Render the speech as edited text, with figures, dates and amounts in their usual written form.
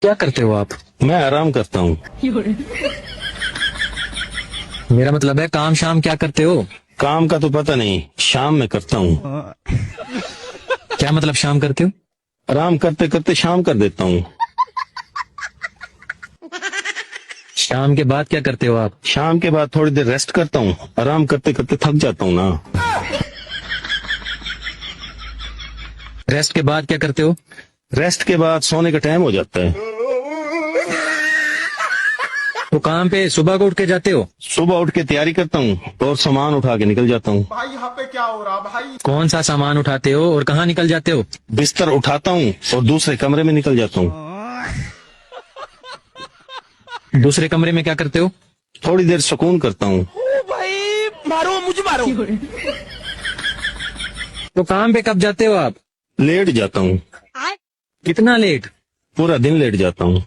क्या करते हो आप? मैं आराम करता हूँ। मेरा मतलब है काम शाम क्या करते हो? काम का तो पता नहीं, शाम में करता हूँ। क्या मतलब शाम करते हो? आराम करते करते शाम कर देता हूँ। शाम के बाद क्या करते हो आप? शाम के बाद थोड़ी देर रेस्ट करता हूँ। आराम करते करते थक जाता हूँ ना। रेस्ट के बाद क्या करते हो? रेस्ट के बाद सोने का टाइम हो जाता है। तो काम पे सुबह को उठ के जाते हो? सुबह उठ के तैयारी करता हूँ और सामान उठा के निकल जाता हूँ। भाई यहाँ पे क्या हो रहा भाई। कौन सा सामान उठाते हो और कहाँ निकल जाते हो? बिस्तर उठाता हूँ और दूसरे कमरे में निकल जाता हूँ। दूसरे कमरे में क्या करते हो? थोड़ी देर सुकून करता हूँ। भाई मारो मुझे मारो। तो काम पे कब जाते हो आप? लेट जाता हूँ। कितना लेट? पूरा दिन लेट जाता हूँ।